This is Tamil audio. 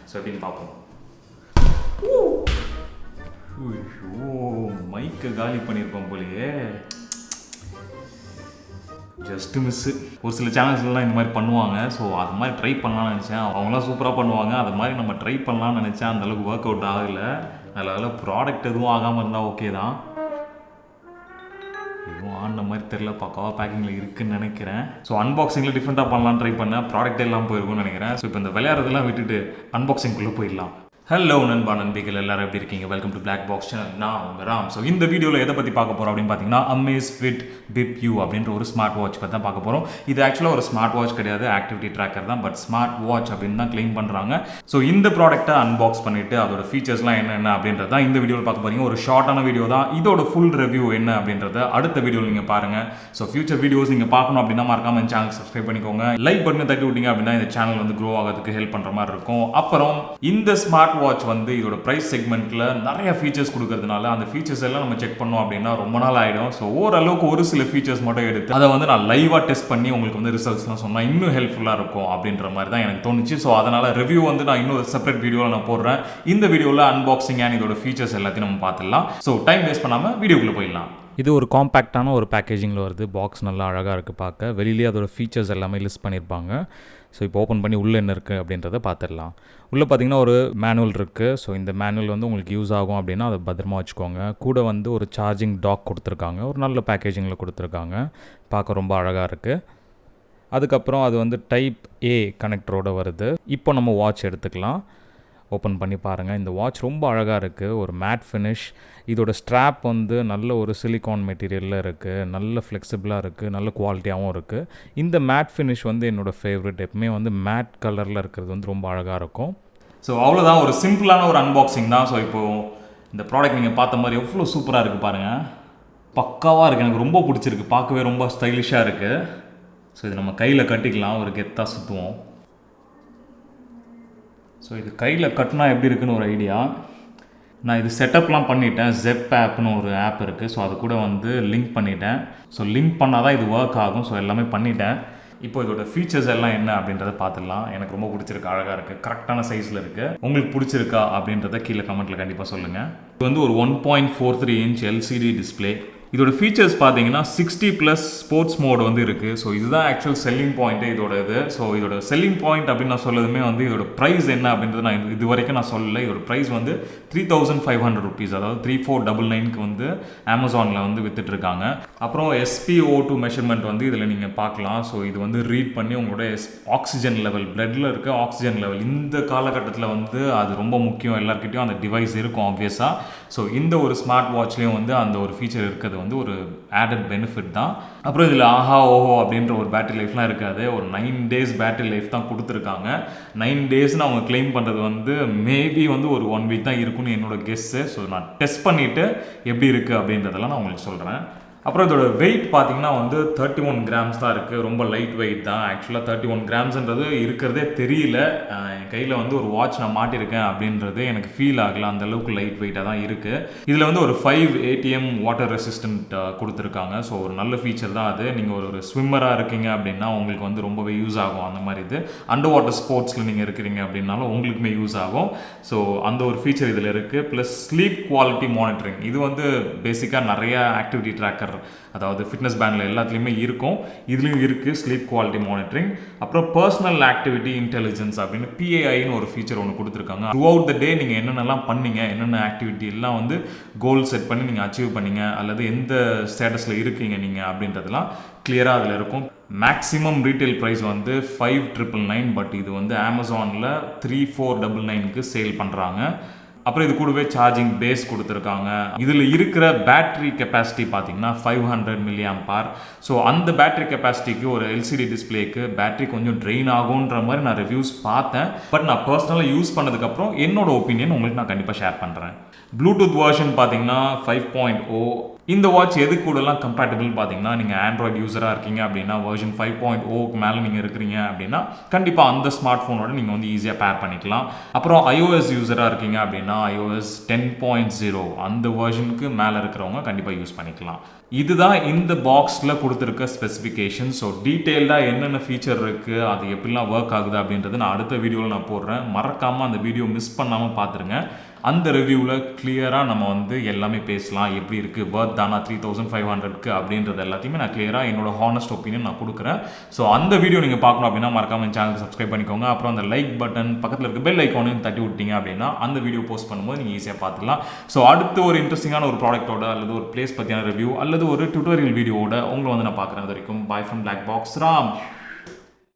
ஸோ எப்படின்னு பார்ப்போம். மைக்கை காலி பண்ணியிருப்போம் போலியே, ஜஸ்ட் மிஸ்ஸு. ஒரு சில சேனல்ஸ்லாம் இந்த மாதிரி பண்ணுவாங்க. ஸோ அது மாதிரி ட்ரை பண்ணலாம்னு நினச்சேன். அவங்களாம் சூப்பராக பண்ணுவாங்க. அது மாதிரி நம்ம ட்ரை பண்ணலாம்னு நினச்சேன். அந்தளவுக்கு ஒர்க் அவுட் ஆகலை. அதில் ப்ராடக்ட் எதுவும் ஆகாமல் இருந்தால் ஓகே தான். எதுவும் ஆன மாதிரி தெரில, பக்காவாக பேக்கிங்கில் இருக்குதுன்னு நினைக்கிறேன். ஸோ அன்பாக்சிங்கில் டிஃப்ரெண்ட்டாக பண்ணலான்னு ட்ரை பண்ணேன். ப்ராடக்ட் எல்லாம் போயிருக்கும்னு நினைக்கிறேன். ஸோ இப்போ இந்த விளையாடுறதெல்லாம் விட்டுட்டு அன்பாக்சிங்குள்ளே போயிடலாம். ஹலோ நண்பா நண்பிகள், எல்லாரும் எப்படி இருக்கீங்க? Welcome to black box channel. நான் உங்கள் ராம். ஸோ இந்த வீடியோவில் எதை பற்றி பார்க்க போகிறோம் அப்படின்னு பார்த்தீங்கன்னா, Amazfit Bip U அப்படின்ற ஒரு ஸ்மார்ட் வாட்ச் பற்றி தான் பார்க்க போகிறோம். இது ஆக்சுவலாக ஒரு ஸ்மார்ட் வாட்ச் கிடையாது, ஆக்டிவிட்டி ட்ராக்கர் தான். பட் ஸ்மார்ட் வாட்ச் அப்படின்னு தான் கிளைம் பண்ணுறாங்க. ஸோ இந்த ப்ராடக்ட்டை அன்பாக்ஸ் பண்ணிவிட்டு அதோட ஃபீச்சர்ஸ்லாம் என்னென்ன அப்படின்றது தான் இந்த வீடியோவில் பார்க்க போகிறீங்க. ஒரு ஷார்ட்டான வீடியோ தான். இதோட ஃபுல் ரிவ்யூ என்ன அப்படின்றத அடுத்த வீடியோவில் நீங்கள் பாருங்கள். ஸோ ஃபியூச்சர் வீடியோஸ் நீங்கள் பார்க்கணும் அப்படின்னா மறக்காம இந்த சேனல் சப்ஸ்கிரைப் பண்ணிக்கோங்க. லைக் பட்டனை தட்டி விட்டீங்க அப்படின்னா இந்த சேனல் வந்து க்ரோ ஆகிறதுக்கு ஹெல்ப் பண்ணுற மாதிரி இருக்கும். அப்புறம் இந்த ஸ்மார்ட் வாட்ச் வந்து இதோட பிரைஸ் செக்மெண்ட்ல நிறைய ஃபீச்சர்ஸ் கொடுக்கறதுனால அந்த ஃபீச்சர்ஸ் எல்லாம் நம்ம செக் பண்ணோம் அப்படின்னா ரொம்ப நாள் ஆகிடும். ஸோ ஓரளவுக்கு ஒரு சில ஃபீச்சர்ஸ் மட்டும் எடுத்து அதை வந்து நான் லைவாக டெஸ்ட் பண்ணி உங்களுக்கு வந்து ரிசல்ட்ஸ்லாம் சொன்னால் இன்னும் ஹெல்ப்ஃபுல்லாக இருக்கும் அப்படின்ற மாதிரி தான் எனக்கு தோணுச்சு. ஸோ அதனால் ரிவ்யூ வந்து நான் இன்னும் செப்பரேட் வீடியோவில் நான் போடுறேன். இந்த வீடியோவில் அன்பாக்சிங் அண்ட் இதோட ஃபீச்சர்ஸ் எல்லாத்தையும் நம்ம பார்த்துடலாம். ஸோ டைம் வேஸ்ட் பண்ணாமல் வீடியோக்குள்ளே போயிடலாம். இது ஒரு காம்பேக்டான ஒரு பேக்கேஜிங்கில் வருது. பாக்ஸ் நல்லா அழகாக இருக்குது பார்க்க. வெளியிலே அதோட ஃபீச்சர்ஸ் எல்லாமே லிஸ்ட் பண்ணியிருப்பாங்க. ஸோ இப்போ ஓப்பன் பண்ணி உள்ளே என்ன இருக்குது அப்படின்றத பார்த்துடலாம். உள்ளே பார்த்தீங்கன்னா ஒரு மேனுவல் இருக்குது. ஸோ இந்த மேனுவல் வந்து உங்களுக்கு யூஸ் ஆகும் அப்படின்னா அதை பத்திரமா வச்சுக்கோங்க. கூட வந்து ஒரு சார்ஜிங் டாக் கொடுத்துருக்காங்க. ஒரு நல்ல பேக்கேஜிங்கில் கொடுத்துருக்காங்க. பார்க்க ரொம்ப அழகாக இருக்குது. அதுக்கப்புறம் அது வந்து டைப் ஏ கனெக்டரோடு வருது. இப்போ நம்ம வாட்ச் எடுத்துக்கலாம். ஓப்பன் பண்ணி பாருங்கள். இந்த வாட்ச் ரொம்ப அழகாக இருக்குது. ஒரு மேட் ஃபினிஷ். இதோட ஸ்ட்ராப் வந்து நல்ல ஒரு சிலிகான் மெட்டீரியலில் இருக்குது. நல்ல ஃப்ளெக்சிபிளாக இருக்குது. நல்ல குவாலிட்டியாகவும் இருக்குது. இந்த மேட் ஃபினிஷ் வந்து என்னோடய ஃபேவரட். எப்பவுமே வந்து மேட் கலரில் இருக்கிறது வந்து ரொம்ப அழகாக இருக்கும். ஸோ அவ்வளோதான், ஒரு சிம்பிளான ஒரு அன்பாக்சிங் தான். ஸோ இப்போது இந்த ப்ராடக்ட் நீங்கள் பார்த்த மாதிரி எவ்வளோ சூப்பராக இருக்குது பாருங்கள். பக்காவாக இருக்குது. எனக்கு ரொம்ப பிடிச்சிருக்கு. பார்க்கவே ரொம்ப ஸ்டைலிஷாக இருக்குது. ஸோ இது நம்ம கையில் கட்டிக்கலாம். ஒரு கெத்தாக சுற்றுவோம். ஸோ இது கையில் கட்டினா எப்படி இருக்குன்னு ஒரு ஐடியா. நான் இது செட்டப்லாம் பண்ணிட்டேன். ஜெப் ஆப்னு ஒரு ஆப் இருக்குது. ஸோ அது கூட வந்து லிங்க் பண்ணிட்டேன். ஸோ லிங்க் பண்ணால் தான் இது ஒர்க் ஆகும். ஸோ எல்லாமே பண்ணிட்டேன். இப்போ இதோட ஃபீச்சர்ஸ் எல்லாம் என்ன அப்படின்றத பார்த்துடலாம். எனக்கு ரொம்ப பிடிச்சிருக்கு. அழகாக இருக்குது. கரெக்டான சைஸில் இருக்குது. உங்களுக்கு பிடிச்சிருக்கா அப்படின்றத கீழே கமெண்ட்டில் கண்டிப்பாக சொல்லுங்கள். இது வந்து ஒரு 1.43 இன்ச் எல்சிடி டிஸ்பிளே. இதோட ஃபீச்சர்ஸ் பார்த்தீங்கன்னா 60+ ஸ்போர்ட்ஸ் மோட் வந்து இருக்குது. ஸோ இதுதான் ஆக்சுவல் செல்லிங் பாயிண்ட்டு இதோட இது. ஸோ இதோட செல்லிங் பாயிண்ட் அப்படின்னு நான் சொல்லதுமே வந்து இதோட ப்ரைஸ் என்ன அப்படின்றது நான் இது வரைக்கும் நான் சொல்லலை. இதோட ப்ரைஸ் வந்து 3500 ருபீஸ், அதாவது 3499க்கு வந்து அமேசானில் வந்து விற்றுட்ருக்காங்க. அப்புறம் SpO2 மெஷர்மெண்ட் வந்து இதில் நீங்கள் பார்க்கலாம். ஸோ இது வந்து ரீட் பண்ணி உங்களோட ஆக்சிஜன் லெவல், பிளட்டில் இருக்க ஆக்சிஜன் லெவல், இந்த காலகட்டத்தில் வந்து அது ரொம்ப முக்கியம். எல்லாருக்கிட்டையும் அந்த டிவைஸ் இருக்கும் ஆப்வியஸாக. ஸோ இந்த ஒரு ஸ்மார்ட் வாட்ச்லேயும் வந்து அந்த ஒரு ஃபீச்சர் இருக்கிறது வந்து ஒரு ஆடட் பெனிஃபிட் தான். அப்புறம் இதில் ஆஹா ஓஹோ அப்படின்ற ஒரு பேட்டரி லைஃப்லாம் இருக்காது. ஒரு 9 days பேட்டரி லைஃப் தான் கொடுத்துருக்காங்க. 9 daysன்னு அவங்க கிளைம் பண்ணுறது வந்து மேபி வந்து ஒரு 1 week தான் இருக்குன்னு என்னோட கெஸ்ஸு. ஸோ நான் டெஸ்ட் பண்ணிவிட்டு எப்படி இருக்குது அப்படின்றதெல்லாம் நான் உங்களுக்கு சொல்கிறேன். அப்புறம் இதோட வெயிட் பார்த்தீங்கன்னா வந்து 31 grams தான் இருக்குது. ரொம்ப லைட் வெயிட் தான். ஆக்சுவலாக 31 gramsன்றது இருக்கிறதே தெரியல. என் கையில் வந்து ஒரு வாட்ச் நான் மாட்டியிருக்கேன் அப்படின்றது எனக்கு ஃபீல் ஆகலை. அந்தளவுக்கு லைட் வெயிட்டாக தான் இருக்குது. இதில் வந்து ஒரு 5 ATM வாட்டர் ரெசிஸ்டன்ட் கொடுத்துருக்காங்க. ஸோ ஒரு நல்ல ஃபீச்சர் தான் அது. நீங்கள் ஒரு ஸ்விம்மராக இருக்கீங்க அப்படின்னா உங்களுக்கு வந்து ரொம்பவே யூஸ் ஆகும். அந்த மாதிரி இது அண்டர் வாட்டர் ஸ்போர்ட்ஸில் நீங்கள் இருக்கிறீங்க அப்படின்னாலும் உங்களுக்குமே யூஸ் ஆகும். ஸோ அந்த ஒரு ஃபீச்சர் இதில் இருக்குது. Plus sleep quality monitoring. இது வந்து பேசிக்காக நிறையா ஆக்டிவிட்டி ட்ராக்கர், அதாவது ஃபிட்னஸ் பேண்டில் எல்லாத்துலேயுமே இருக்கும். இதுலேயும் இருக்குது ஸ்லீப் குவாலிட்டி மானிட்டரிங். அப்புறம் பர்சனல் ஆக்டிவிட்டி இன்டெலிஜென்ஸ் அப்படின்னு PAIன்னு ஒரு ஃபீச்சர் ஒன்று கொடுத்துருக்காங்க. த்ரூ அவுட் த டே நீங்கள் என்னென்னலாம் பண்ணீங்க, என்னென்ன ஆக்டிவிட்டி எல்லாம் வந்து கோல் செட் பண்ணி நீங்கள் அச்சீவ் பண்ணீங்க, அல்லது எந்த ஸ்டேட்டஸில் இருக்கீங்க நீங்கள் அப்படின்றதுலாம் கிளியராக அதில் இருக்கும். மேக்ஸிமம் ரீட்டைல் ப்ரைஸ் வந்து 5999. பட் இது வந்து அமேசானில் 3499க்கு சேல் பண்ணுறாங்க. அப்புறம் இது கூடவே சார்ஜிங் பேஸ் கொடுத்துருக்காங்க. இதில் இருக்கிற பேட்டரி கெப்பாசிட்டி பார்த்தீங்கன்னா 500 mAh. ஸோ அந்த பேட்டரி கெப்பாசிட்டிக்கு ஒரு LCD டிஸ்பிளேக்கு பேட்டரி கொஞ்சம் ட்ரெயின் ஆகுன்ற மாதிரி நான் ரிவ்யூஸ் பார்த்தேன். பட் நான் பர்சனலாக யூஸ் பண்ணதுக்கப்புறம் என்னோட ஒப்பீனியன் உங்களுக்கு நான் கண்டிப்பாக ஷேர் பண்ணுறேன். ப்ளூடூத் வெர்ஷன் பார்த்தீங்கன்னா 5.0 இந்த வாட்ச் எது கூடலாம் கம்பேட்டபிள் பார்த்தீங்கன்னா, நீங்கள் ஆண்ட்ராய்டு யூஸராக இருக்கீங்க அப்படின்னா வெர்ஷன் 5.0க்கு மேலே நீங்கள் இருக்கிறீங்க அப்படின்னா கண்டிப்பாக அந்த ஸ்மார்ட் ஃபோனோட நீங்கள் வந்து ஈஸியாக பேர் பண்ணிக்கலாம். அப்புறம் iOS யூஸராக இருக்கீங்க அப்படின்னா iOS 10.0 அந்த வெர்ஷனுக்கு மேலே இருக்கிறவங்க கண்டிப்பாக யூஸ் பண்ணிக்கலாம். இதுதான் இந்த பாக்ஸில் கொடுத்துருக்க ஸ்பெசிஃபிகேஷன். ஸோ டீட்டெயில்டாக என்னென்ன ஃபீச்சர் இருக்குது, அது எப்படிலாம் ஒர்க் ஆகுது அப்படின்றது நான் அடுத்த வீடியோவில் நான் போடுறேன். மறக்காமல் அந்த வீடியோ மிஸ் பண்ணாமல் பார்த்துருங்க. அந்த ரிவ்யூவில் கிளியராக நம்ம வந்து எல்லாமே பேசலாம். எப்படி இருக்குது, வர்த் தானா 3500க்கு அப்படின்றது எல்லாத்தையுமே நான் கிளியராக என்னோட ஹானஸ்ட் ஒப்பீனியன் நான் கொடுக்குறேன். ஸோ அந்த வீடியோ நீங்கள் பார்க்கணும் அப்படின்னா மறக்காமல் என் சேனலுக்கு சப்ஸ்கிரைப் பண்ணிக்கோங்க. அப்புறம் அந்த லைக் பட்டன் பக்கத்தில் இருக்க பெல் ஐக்கானையும் தட்டி விட்டீங்க அப்படின்னா அந்த வீடியோ போஸ்ட் பண்ணும்போது நீங்கள் ஈஸியாக பார்த்துக்கலாம். ஸோ அடுத்து ஒரு இன்ட்ரெஸ்டிங்கான ஒரு ப்ராடக்ட்டோட அல்லது ஒரு பிளேஸ் பற்றியான ரிவ்யூ அல்லது ஒரு டியூட்டோரியல் வீடியோவோட உங்களை வந்து நான் பார்க்குறது வரைக்கும் bye from black box Ram.